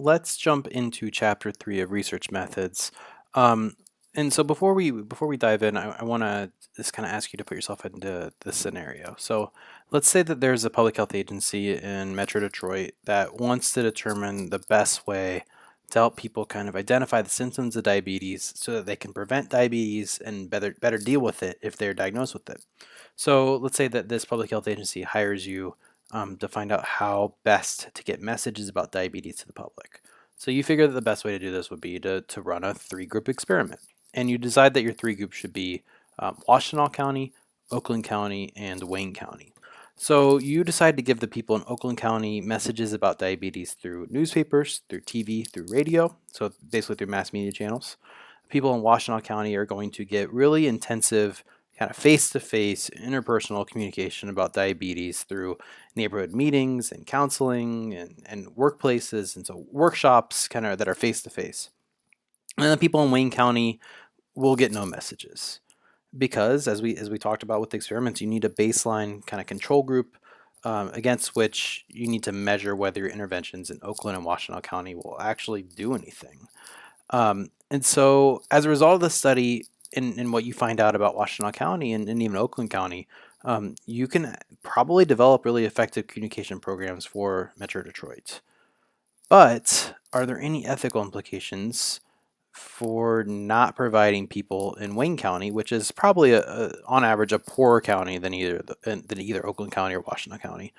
let's jump into chapter 3 of research methods. Um, and so before we dive in, I want to just kind of ask you to put yourself into this scenario. So let's say that there's a public health agency in Metro Detroit that wants to determine the best way to help people kind of identify the symptoms of diabetes so that they can prevent diabetes and better deal with it if they're diagnosed with it. So let's say that this public health agency hires you to find out how best to get messages about diabetes to the public. So you figure that the best way to do this would be to run a 3 group experiment. And you decide that your 3 groups should be Washtenaw County, Oakland County, and Wayne County. So you decide to give the people in Oakland County messages about diabetes through newspapers, through TV, through radio, so basically through mass media channels. People in Washtenaw County are going to get really intensive kind of face-to-face interpersonal communication about diabetes through neighborhood meetings and counseling and workplaces, and so workshops kind of that are face-to-face. And then the people in Wayne County will get no messages because, as we talked about with the experiments, you need a baseline kind of control group against which you need to measure whether your interventions in Oakland and Washtenaw County will actually do anything. And so, as a result of the study, in what you find out about Washtenaw County and even Oakland County, you can probably develop really effective communication programs for Metro Detroit. But are there any ethical implications for not providing people in Wayne County, which is probably on average a poorer county than either Oakland County or Washtenaw County?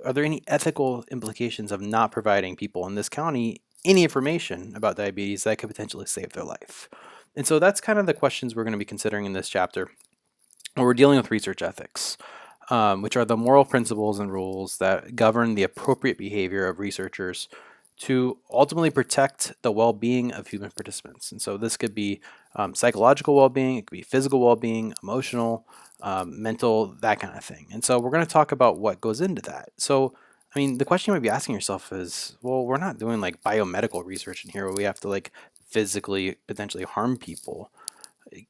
Are there any ethical implications of not providing people in this county any information about diabetes that could potentially save their life? And so that's kind of the questions we're going to be considering in this chapter. We're dealing with research ethics, which are the moral principles and rules that govern the appropriate behavior of researchers to ultimately protect the well-being of human participants. And so this could be psychological well-being, it could be physical well-being, emotional, mental, that kind of thing. And so we're going to talk about what goes into that. So, I mean, the question you might be asking yourself is, well, we're not doing like biomedical research in here where we have to like physically potentially harm people.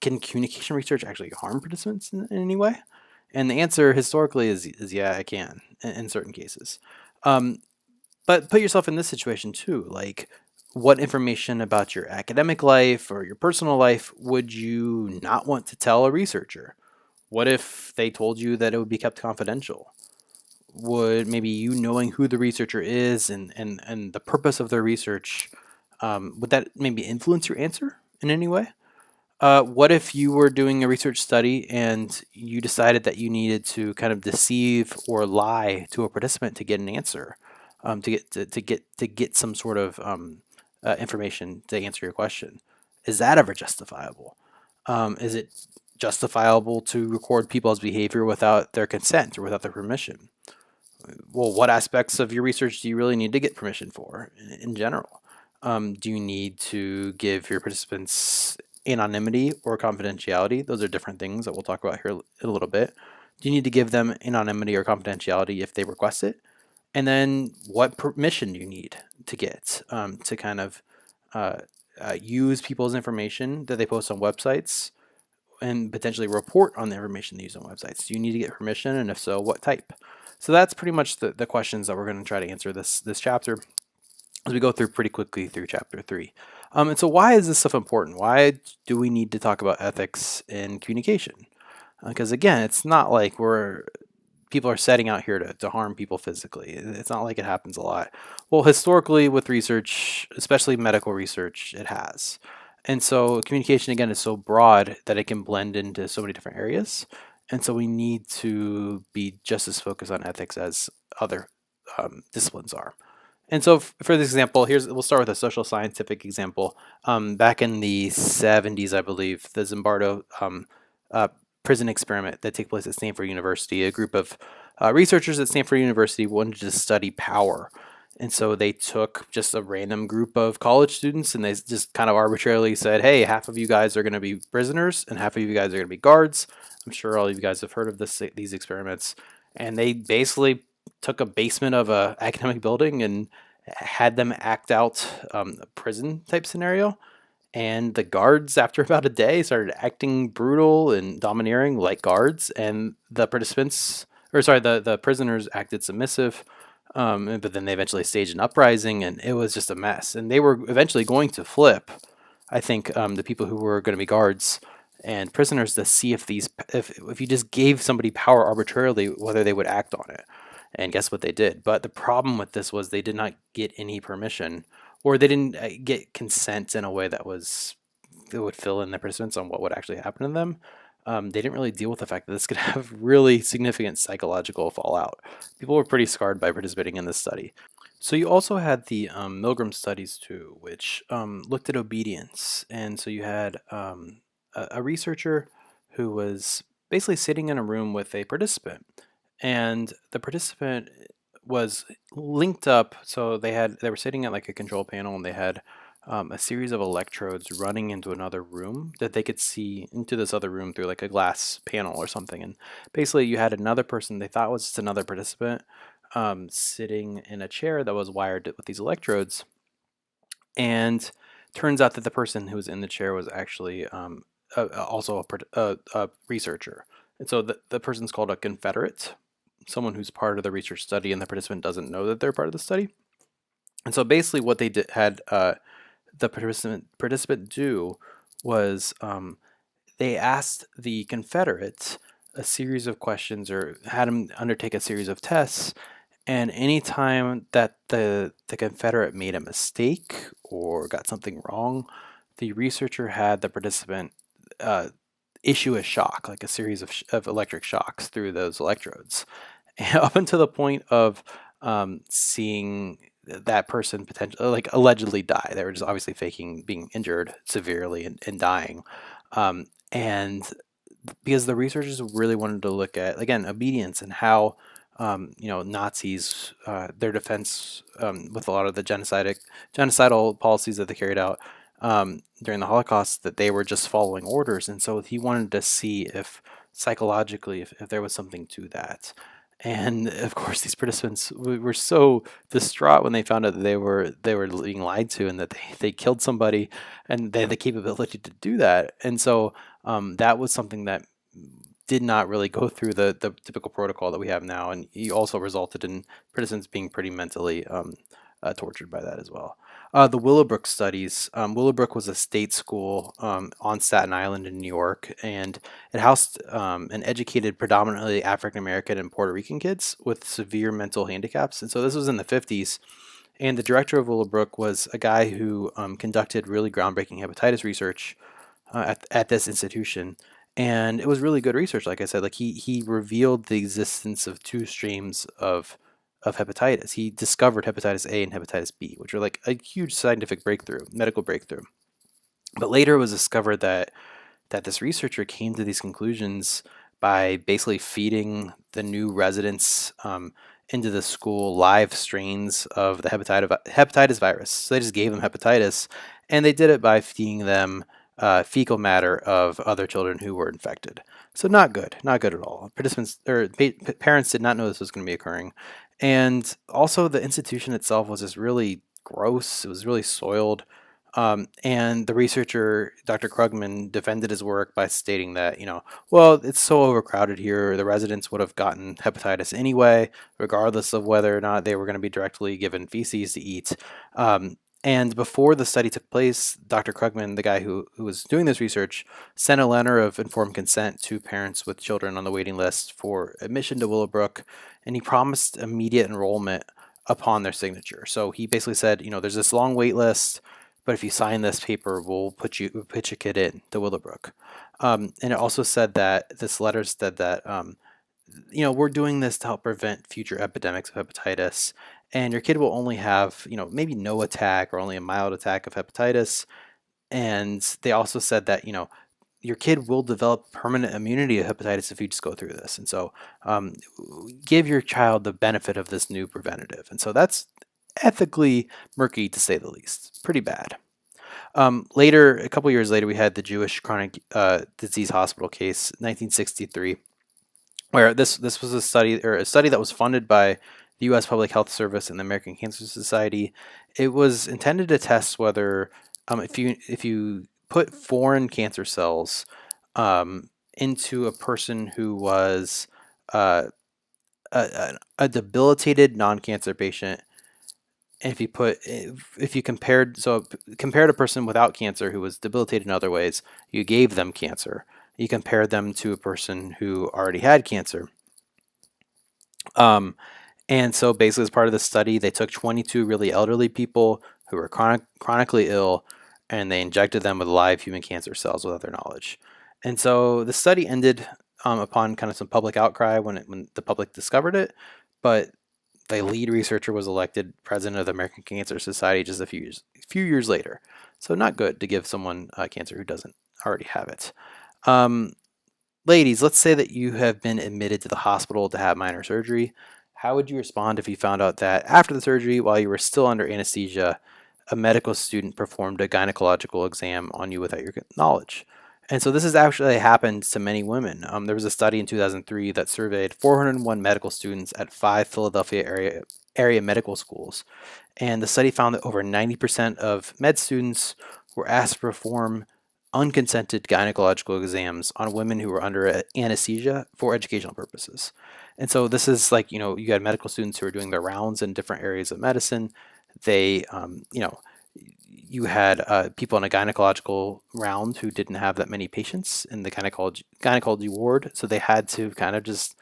Can communication research actually harm participants in any way? And the answer historically is yeah, it can in certain cases. Um, but put yourself in this situation too. Like, what information about your academic life or your personal life would you not want to tell a researcher? What if they told you that it would be kept confidential? Would maybe you knowing who the researcher is and the purpose of their research, would that maybe influence your answer in any way? What if you were doing a research study and you decided that you needed to kind of deceive or lie to a participant to get an answer, to get some sort of information to answer your question? Is that ever justifiable? Is it justifiable to record people's behavior without their consent or without their permission? Well, what aspects of your research do you really need to get permission for in general? Do you need to give your participants anonymity or confidentiality? Those are different things that we'll talk about here in a little bit. Do you need to give them anonymity or confidentiality if they request it? And then what permission do you need to get to kind of use people's information that they post on websites and potentially report on the information they use on websites? Do you need to get permission? And if so, what type? So that's pretty much the questions that we're going to try to answer this chapter as we go through pretty quickly through chapter 3. And so why is this stuff important? Why do we need to talk about ethics in communication? Because again, it's not like people are setting out here to harm people physically. It's not like it happens a lot. Well, historically with research, especially medical research, it has. And so communication, again, is so broad that it can blend into so many different areas. And so we need to be just as focused on ethics as other disciplines are. And so for this example, we'll start with a social scientific example. Back in the 70s, I believe, the Zimbardo prison experiment that took place at Stanford University, a group of researchers at Stanford University wanted to study power. And so they took just a random group of college students and they just kind of arbitrarily said, hey, half of you guys are going to be prisoners and half of you guys are going to be guards. I'm sure all of you guys have heard of these experiments. And they basically took a basement of a academic building and had them act out a prison type scenario. And the guards, after about a day, started acting brutal and domineering like guards. And the prisoners acted submissive. But then they eventually staged an uprising, and it was just a mess. And they were eventually going to flip, I think, the people who were going to be guards and prisoners to see if you just gave somebody power arbitrarily, whether they would act on it. And guess what they did? But the problem with this was they did not get any permission, or they didn't get consent in a way that would fill in the participants on what would actually happen to them. They didn't really deal with the fact that this could have really significant psychological fallout. People were pretty scarred by participating in this study. So you also had the Milgram studies too, which looked at obedience. And so you had a researcher who was basically sitting in a room with a participant, and the participant was linked up. So they were sitting at like a control panel, and they had a series of electrodes running into another room that they could see into this other room through like a glass panel or something. And basically, you had another person they thought was just another participant sitting in a chair that was wired with these electrodes. And turns out that the person who was in the chair was actually also a researcher. And so the person's called a confederate, someone who's part of the research study, and the participant doesn't know that they're part of the study. And so basically, what they had the participant do was they asked the confederate a series of questions, or had him undertake a series of tests, and anytime that the Confederate made a mistake or got something wrong, the researcher had the participant uh, issue a shock, like a series of electric shocks through those electrodes, up until the point of seeing that person potentially, like allegedly die. They were just obviously faking being injured severely and dying. And because the researchers really wanted to look at, again, obedience and how Nazis, their defense with a lot of the genocidal policies that they carried out during the Holocaust, that they were just following orders. And so he wanted to see if psychologically if there was something to that. And of course, these participants were so distraught when they found out that they were being lied to, and that they killed somebody, and they had the capability to do that. And so that was something that did not really go through the typical protocol that we have now, and he also resulted in participants being pretty mentally tortured by that as well. The Willowbrook studies. Willowbrook was a state school on Staten Island in New York, and it housed and educated predominantly African American and Puerto Rican kids with severe mental handicaps. And so this was in the 50s. And the director of Willowbrook was a guy who conducted really groundbreaking hepatitis research at this institution. And it was really good research. Like I said, like he revealed the existence of two streams of hepatitis. He discovered hepatitis A and hepatitis B, which are like a huge scientific breakthrough, medical breakthrough. But later it was discovered that this researcher came to these conclusions by basically feeding the new residents into the school live strains of the hepatitis virus. So they just gave them hepatitis, and they did it by feeding them fecal matter of other children who were infected. So not good at all. Participants or parents did not know this was going to be occurring, and also the institution itself was just really gross. It was really soiled. And the researcher, Dr. Krugman, defended his work by stating that, well, it's so overcrowded here, the residents would have gotten hepatitis anyway, regardless of whether or not they were going to be directly given feces to eat. And before the study took place, Dr. Krugman, the guy who was doing this research, sent a letter of informed consent to parents with children on the waiting list for admission to Willowbrook, and he promised immediate enrollment upon their signature. So he basically said, there's this long wait list, but if you sign this paper, we'll put your kid in to Willowbrook. And it also said that this letter said that we're doing this to help prevent future epidemics of hepatitis, and your kid will only have maybe no attack or only a mild attack of hepatitis. And they also said that your kid will develop permanent immunity to hepatitis if you just go through this. And so give your child the benefit of this new preventative. And so that's ethically murky, to say the least. Pretty bad. Later, a couple years later, we had the Jewish chronic disease hospital case, 1963, where this was a study that was funded by the U.S. Public Health Service and the American Cancer Society. It was intended to test whether if you put foreign cancer cells into a person who was a debilitated non-cancer patient, and if you compared a person without cancer who was debilitated in other ways, you gave them cancer. You compared them to a person who already had cancer. Um, and so basically, as part of the study, they took 22 really elderly people who were chronically ill, and they injected them with live human cancer cells without their knowledge. And so the study ended upon kind of some public outcry when the public discovered it, but the lead researcher was elected president of the American Cancer Society just a few years later. So not good to give someone cancer who doesn't already have it. Um, Ladies, let's say that you have been admitted to the hospital to have minor surgery. How would you respond if you found out that after the surgery, while you were still under anesthesia, a medical student performed a gynecological exam on you without your knowledge? And so this has actually happened to many women. There was a study in 2003 that surveyed 401 medical students at 5 Philadelphia area medical schools. And the study found that over 90% of med students were asked to perform unconsented gynecological exams on women who were under anesthesia for educational purposes. And so this is like, you had medical students who are doing their rounds in different areas of medicine. They, you had people in a gynecological round who didn't have that many patients in the gynecology ward. So they had to kind of just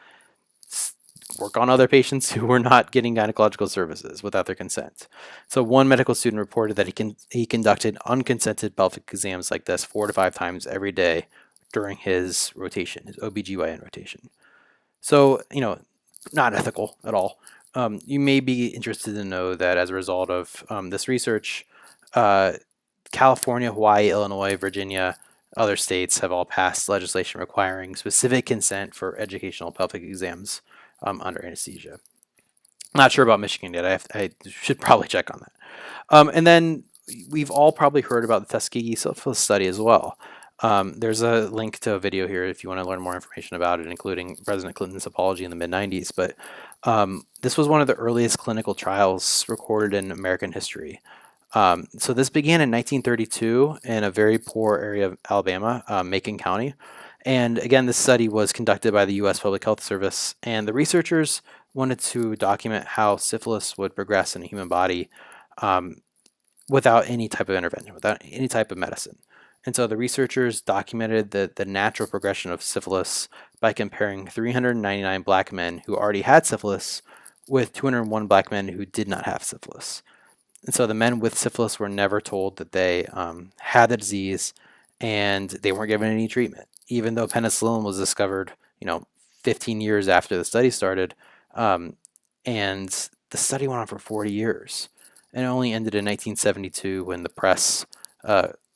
work on other patients who were not getting gynecological services without their consent. So one medical student reported that he conducted unconsented pelvic exams like this 4 to 5 times every day during his rotation, his OBGYN rotation. So, not ethical at all. You may be interested to know that as a result of this research, uh, California, Hawaii, Illinois, Virginia, other states have all passed legislation requiring specific consent for educational pelvic exams under anesthesia. Not sure about Michigan yet. I should probably check on that. And then we've all probably heard about the Tuskegee syphilis study as well. There's a link to a video here if you want to learn more information about it, including President Clinton's apology in the mid-90s. But this was one of the earliest clinical trials recorded in American history. So this began in 1932 in a very poor area of Alabama, Macon County. And again, this study was conducted by the U.S. Public Health Service, and the researchers wanted to document how syphilis would progress in a human body um, without any type of intervention, without any type of medicine. And so the researchers documented the natural progression of syphilis by comparing 399 black men who already had syphilis with 201 black men who did not have syphilis. And so the men with syphilis were never told that they had the disease, and they weren't given any treatment, even though penicillin was discovered, 15 years after the study started. And the study went on for 40 years, and it only ended in 1972 when the press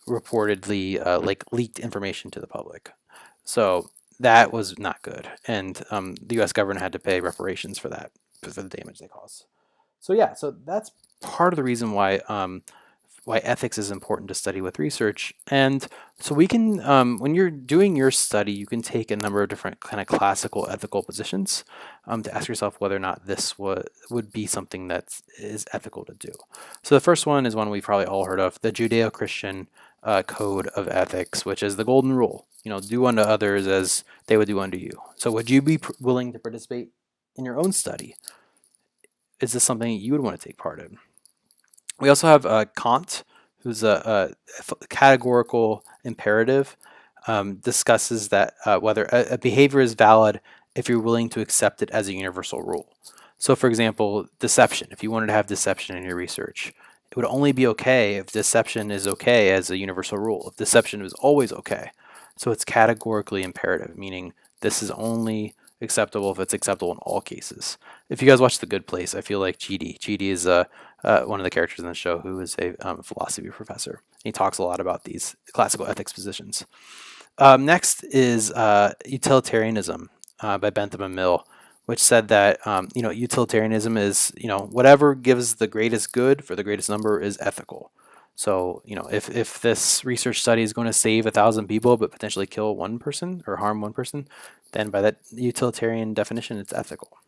reportedly leaked information to the public. So that was not good, and the U.S. government had to pay reparations for that, for the damage they caused. So yeah, so that's part of the reason why ethics is important to study with research. And so we can, when you're doing your study, you can take a number of different kind of classical ethical positions to ask yourself whether or not this would be something that is ethical to do. So the first one is one we've probably all heard of, the Judeo-Christian code of ethics, which is the golden rule. Do unto others as they would do unto you. So would you be willing to participate in your own study? Is this something you would want to take part in? We also have Kant, who's a categorical imperative, discusses that whether a behavior is valid if you're willing to accept it as a universal rule. So, for example, deception. If you wanted to have deception in your research, it would only be okay if deception is okay as a universal rule. If deception is always okay. So it's categorically imperative, meaning this is only acceptable if it's acceptable in all cases. If you guys watch The Good Place, I feel like Chidi. Chidi is one of the characters in the show who is a philosophy professor. He talks a lot about these classical ethics positions. Next is utilitarianism by Bentham and Mill, which said that utilitarianism is whatever gives the greatest good for the greatest number is ethical. So if this research study is going to save 1,000 people but potentially kill one person or harm one person, then by that utilitarian definition, it's ethical.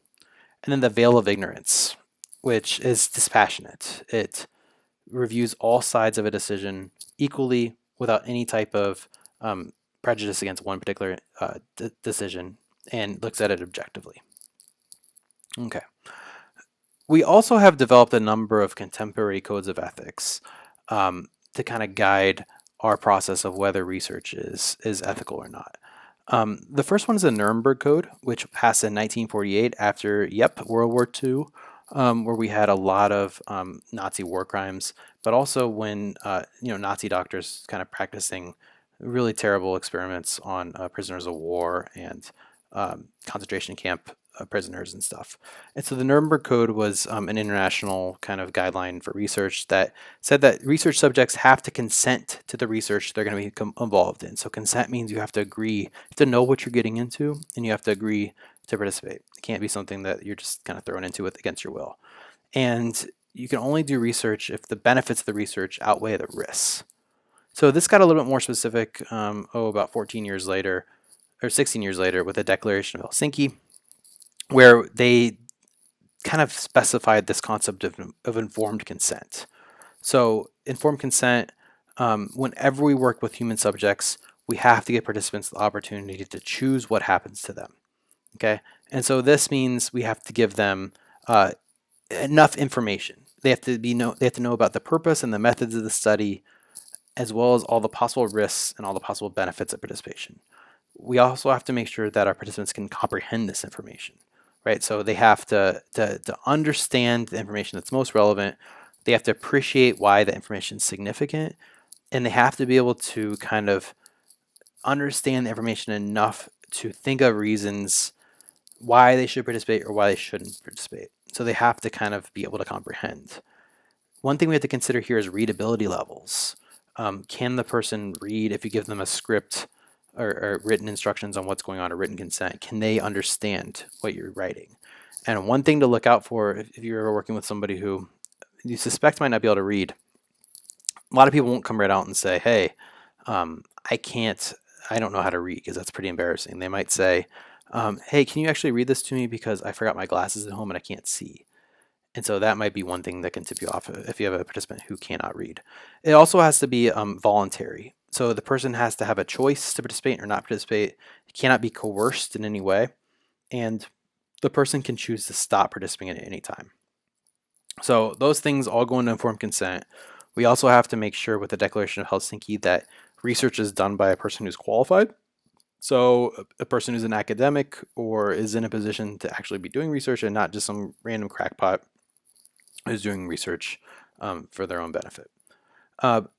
And then the veil of ignorance, which is dispassionate. It reviews all sides of a decision equally without any type of prejudice against one particular decision and looks at it objectively. Okay. We also have developed a number of contemporary codes of ethics to kind of guide our process of whether research is ethical or not. The first one is the Nuremberg Code, which passed in 1948 after, World War II, where we had a lot of Nazi war crimes, but also when Nazi doctors kind of practicing really terrible experiments on prisoners of war and concentration camp prisoners and stuff. And so the Nuremberg Code was an international kind of guideline for research that said that research subjects have to consent to the research they're going to be involved in. So consent means you have to agree to know what you're getting into, and you have to agree to participate. It can't be something that you're just kind of thrown into it against your will. And you can only do research if the benefits of the research outweigh the risks. So this got a little bit more specific, about 14 years later, or 16 years later, with the Declaration of Helsinki, where they kind of specified this concept of informed consent. So informed consent, whenever we work with human subjects, we have to give participants the opportunity to choose what happens to them. Okay, and so this means we have to give them enough information. They have to know about the purpose and the methods of the study, as well as all the possible risks and all the possible benefits of participation. We also have to make sure that our participants can comprehend this information, right? So they have to understand the information that's most relevant. They have to appreciate why the information is significant, and they have to be able to kind of understand the information enough to think of reasons why they should participate or why they shouldn't participate. So they have to kind of be able to comprehend. One thing we have to consider here is readability levels. Can the person read if you give them a script or written instructions on what's going on or written consent? Can they understand what you're writing? And one thing to look out for if you're ever working with somebody who you suspect might not be able to read, a lot of people won't come right out and say, hey, I don't know how to read, because that's pretty embarrassing. They might say, hey, can you actually read this to me because I forgot my glasses at home and I can't see. And so that might be one thing that can tip you off if you have a participant who cannot read. It also has to be voluntary. So the person has to have a choice to participate or not participate. It cannot be coerced in any way. And the person can choose to stop participating at any time. So those things all go into informed consent. We also have to make sure with the Declaration of Helsinki that research is done by a person who's qualified. So a person who's an academic or is in a position to actually be doing research and not just some random crackpot who's doing research for their own benefit.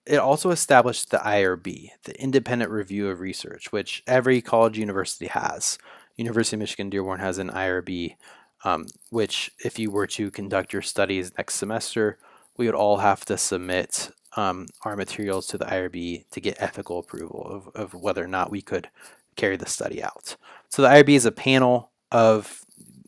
It also established the IRB, the Independent Review of Research, which every college university has. University of Michigan Dearborn has an IRB, which if you were to conduct your studies next semester, we would all have to submit our materials to the IRB to get ethical approval of whether or not we could carry the study out. So the IRB is a panel of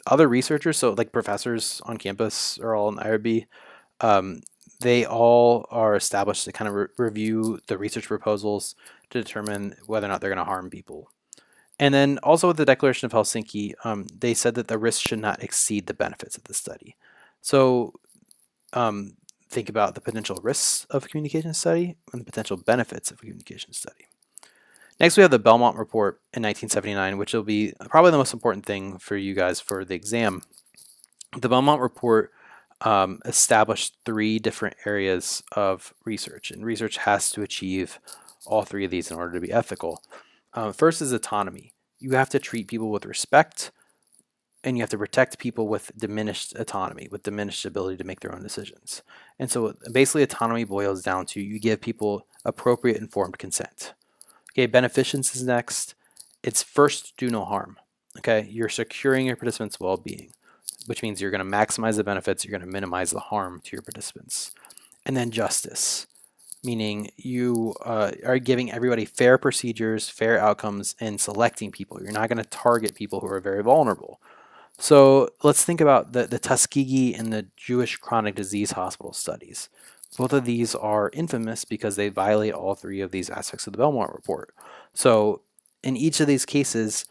other researchers, so like professors on campus are all in the IRB. They all are established to kind of review the research proposals to determine whether or not they're going to harm people. And then also with the Declaration of Helsinki, they said that the risks should not exceed the benefits of the study. So think about the potential risks of a communication study and the potential benefits of a communication study. Next, we have the Belmont Report in 1979, which will be probably the most important thing for you guys for the exam. The Belmont Report established 3 different areas of research, and research has to achieve all 3 of these in order to be ethical. First is autonomy. You have to treat people with respect, and you have to protect people with diminished autonomy, with diminished ability to make their own decisions. And so basically autonomy boils down to you give people appropriate informed consent. Okay, beneficence is next. It's first do no harm. Okay, you're securing your participants' well-being, which means you're going to maximize the benefits, you're going to minimize the harm to your participants. And then justice, meaning you are giving everybody fair procedures, fair outcomes, and selecting people. You're not going to target people who are very vulnerable. So let's think about the Tuskegee and the Jewish chronic disease hospital studies. Both of these are infamous because they violate all 3 of these aspects of the Belmont Report. So in each of these cases,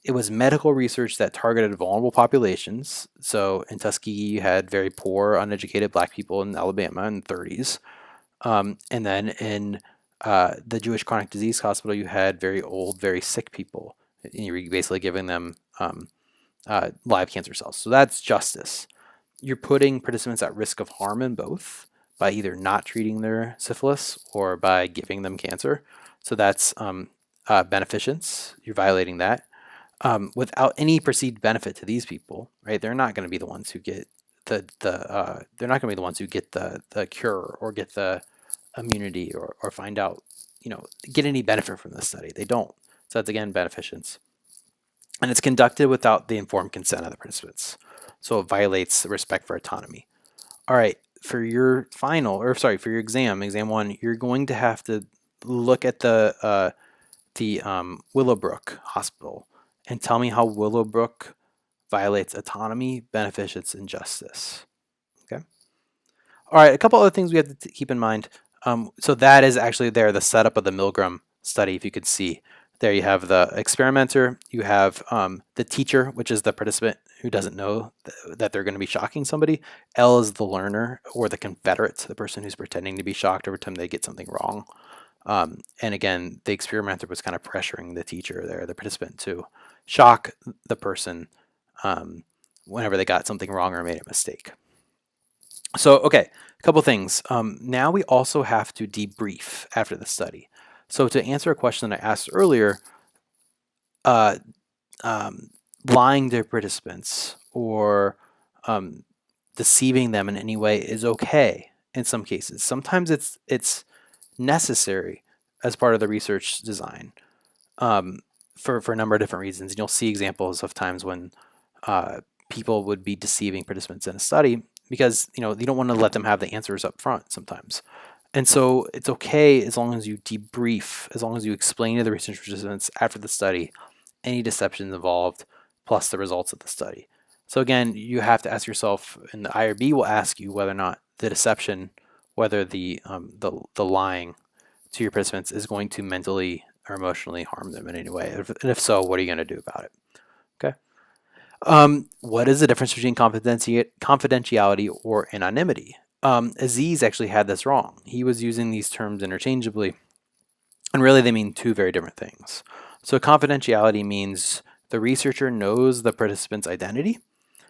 it was medical research that targeted vulnerable populations. So in Tuskegee, you had very poor, uneducated Black people in Alabama in the 30s. And then in the Jewish chronic disease hospital, you had very old, very sick people. And you were basically giving them live cancer cells. So that's justice. You're putting participants at risk of harm in both by either not treating their syphilis or by giving them cancer. So that's beneficence. You're violating that without any perceived benefit to these people, right? They're not going to be the ones who get they're not going to be the ones who get the cure or get the immunity or find out, get any benefit from this study. They don't. So that's again beneficence. And it's conducted without the informed consent of the participants. So it violates the respect for autonomy. All right, for your for your exam one, you're going to have to look at the Willowbrook Hospital and tell me how Willowbrook violates autonomy, beneficence, and justice. Okay. All right, a couple other things we have to keep in mind. So that is actually the setup of the Milgram study, if you could see. There you have the experimenter, you have the teacher, which is the participant who doesn't know that they're going to be shocking somebody. L is the learner or the confederate, the person who's pretending to be shocked every time they get something wrong. And again, the experimenter was kind of pressuring the teacher there, the participant, to shock the person whenever they got something wrong or made a mistake. So, okay, a couple things. Now we also have to debrief after the study. So to answer a question that I asked earlier, lying to participants or deceiving them in any way is okay in some cases. Sometimes it's necessary as part of the research design for a number of different reasons. And you'll see examples of times when people would be deceiving participants in a study because you don't want to let them have the answers up front sometimes. And so it's okay as long as you debrief, as long as you explain to the research participants after the study any deceptions involved, plus the results of the study. So again, you have to ask yourself, and the IRB will ask you whether or not the deception, whether the lying to your participants is going to mentally or emotionally harm them in any way. And if so, what are you going to do about it? Okay. What is the difference between confidentiality or anonymity? Aziz actually had this wrong. He was using these terms interchangeably, and really they mean two very different things. So confidentiality means the researcher knows the participant's identity.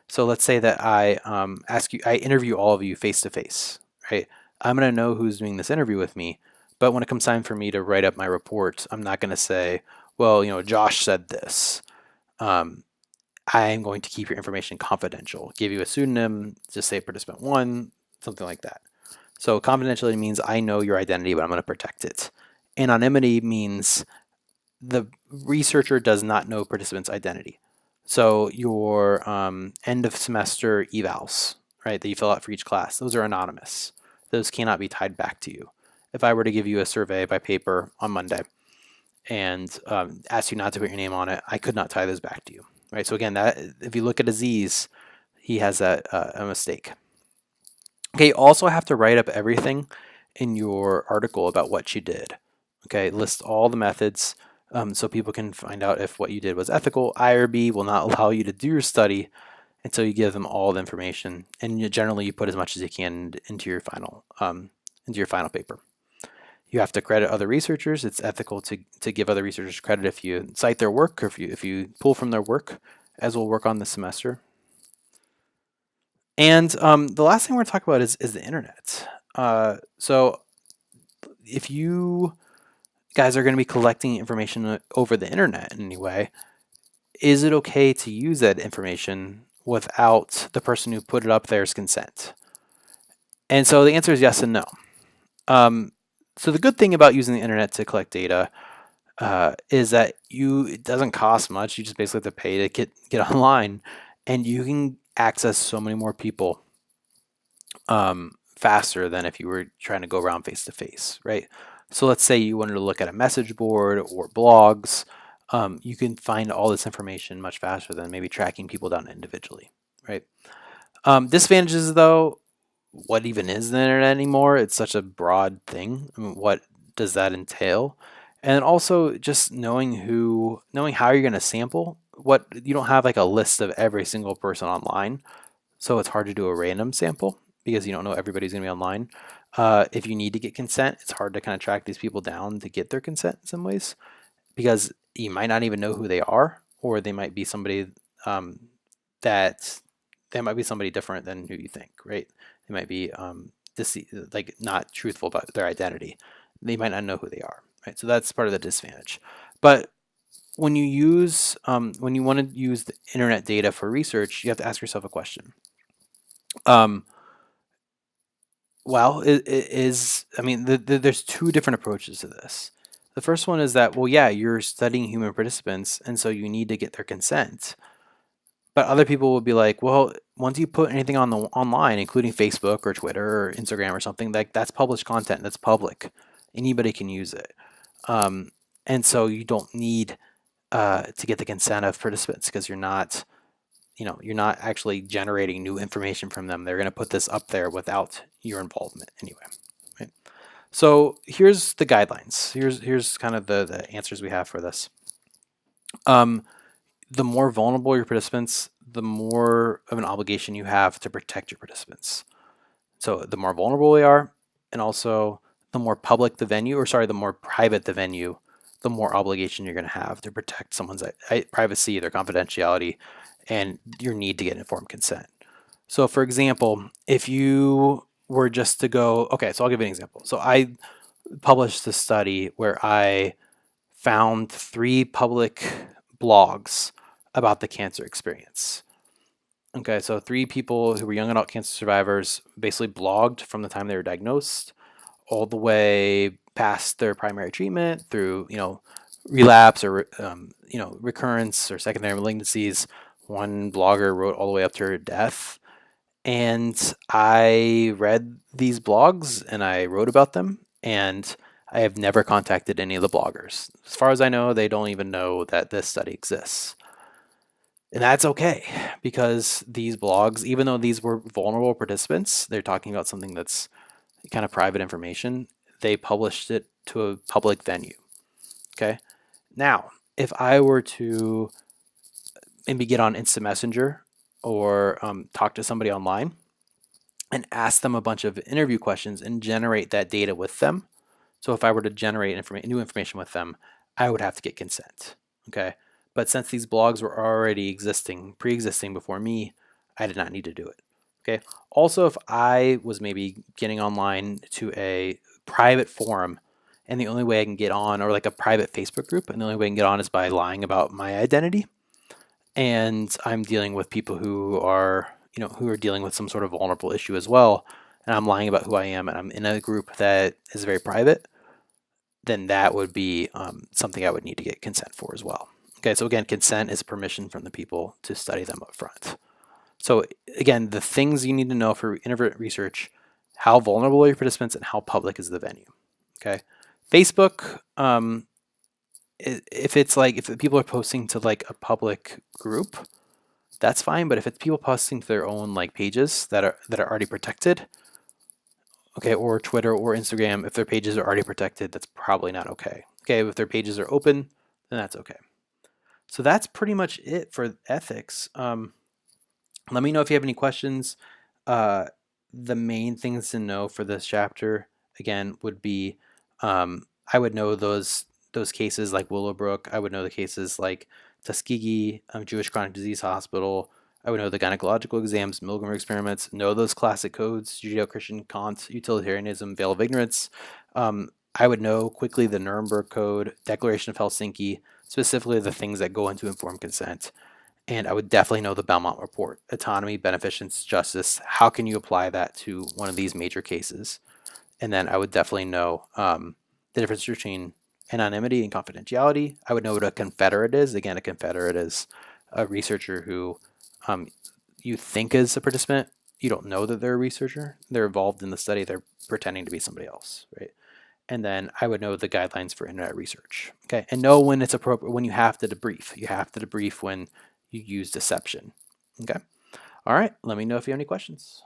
So let's say that I I interview all of you face to face, right? I'm going to know who's doing this interview with me, but when it comes time for me to write up my report, I'm not going to say, well, Josh said this. I am going to keep your information confidential. Give you a pseudonym, just say participant 1, something like that. So confidentiality means I know your identity, but I'm going to protect it. Anonymity means the researcher does not know participants' identity. So your end of semester evals, right, that you fill out for each class, those are anonymous. Those cannot be tied back to you. If I were to give you a survey by paper on Monday and ask you not to put your name on it, I could not tie those back to you, right? So again, that if you look at Aziz, he has a mistake. Okay, you also have to write up everything in your article about what you did. Okay, list all the methods so people can find out if what you did was ethical. IRB will not allow you to do your study until you give them all the information, and generally you put as much as you can into your final paper. You have to credit other researchers. It's ethical to give other researchers credit if you cite their work or if you pull from their work, as we'll work on this semester. And the last thing we're going to talk about is the internet. So if you guys are going to be collecting information over the internet in any way, is it okay to use that information without the person who put it up there's consent? And so the answer is yes and no. So the good thing about using the internet to collect data is that it doesn't cost much. You just basically have to pay to get online, and you can access so many more people faster than if you were trying to go around face to face, right? So let's say you wanted to look at a message board or blogs. You can find all this information much faster than maybe tracking people down individually, right? Disadvantages, though, what even is the internet anymore? It's such a broad thing. I mean, what does that entail? And also just knowing how you're going to sample. You don't have like a list of every single person online, so it's hard to do a random sample because you don't know everybody's going to be online. If you need to get consent, it's hard to kind of track these people down to get their consent in some ways because you might not even know who they are, or they might be somebody that they might be somebody different than who you think, right? They might be like not truthful about their identity. They might not know who they are, right? So that's part of the disadvantage. But when when you want to use the internet data for research, you have to ask yourself a question. Um, well, I mean, there's two different approaches to this. The first one is that, well, yeah, you're studying human participants, and so you need to get their consent. But other people will be like, well, once you put anything on the online, including Facebook or Twitter or Instagram or something, like that's published content, that's public. Anybody can use it. Um, and so you don't need to get the consent of participants because you're not actually generating new information from them. They're going to put this up there without your involvement anyway. Right? So here's the guidelines. Here's kind of the answers we have for this. The more vulnerable your participants, the more of an obligation you have to protect your participants. So the more vulnerable they are, and also the more public the venue, or sorry, the more private the venue, the more obligation you're going to have to protect someone's privacy, their confidentiality, and your need to get informed consent. So for example, if you were just to go, okay, so I'll give you an example. So I published a study where I found 3 public blogs about the cancer experience. Okay, so 3 people who were young adult cancer survivors basically blogged from the time they were diagnosed all the way past their primary treatment through, relapse or, recurrence or secondary malignancies. One blogger wrote all the way up to her death. And I read these blogs and I wrote about them, and I have never contacted any of the bloggers. As far as I know, they don't even know that this study exists. And that's okay because these blogs, even though these were vulnerable participants, they're talking about something that's kind of private information, they published it to a public venue. Okay. Now, if I were to maybe get on Instant Messenger or talk to somebody online and ask them a bunch of interview questions and generate that data with them. So if I were to generate new information with them, I would have to get consent. Okay. But since these blogs were already pre-existing before me, I did not need to do it. Okay. Also, if I was maybe getting online to a private forum and the only way I can get on, or like a private Facebook group, and the only way I can get on is by lying about my identity, and I'm dealing with people who are dealing with some sort of vulnerable issue as well, and I'm lying about who I am, and I'm in a group that is very private, then that would be something I would need to get consent for as well. Okay, so again, consent is permission from the people to study them up front. So again, the things you need to know for internet research: how vulnerable are your participants and how public is the venue. Okay, Facebook, if people are posting to like a public group, that's fine. But if it's people posting to their own like pages that are already protected, okay, or Twitter or Instagram, if their pages are already protected, that's probably not okay. Okay, if their pages are open, then that's okay. So that's pretty much it for ethics. Let me know if you have any questions. The main things to know for this chapter, again, would be I would know those cases like Willowbrook. I would know the cases like Tuskegee, Jewish Chronic Disease Hospital. I would know the gynecological exams, Milgram experiments, know those classic codes: Judeo-Christian, Kant, utilitarianism, veil of ignorance. I would know quickly the Nuremberg Code, Declaration of Helsinki, specifically the things that go into informed consent. And I would definitely know the Belmont Report: autonomy, beneficence, justice. How can you apply that to one of these major cases? And then I would definitely know the difference between anonymity and confidentiality. I would know what a confederate is. Again, a confederate is a researcher who you think is a participant. You don't know that they're a researcher. They're involved in the study. They're pretending to be somebody else, right? And then I would know the guidelines for internet research. Okay, and know when it's appropriate, when you have to debrief. You have to debrief when you use deception. Okay. All right. Let me know if you have any questions.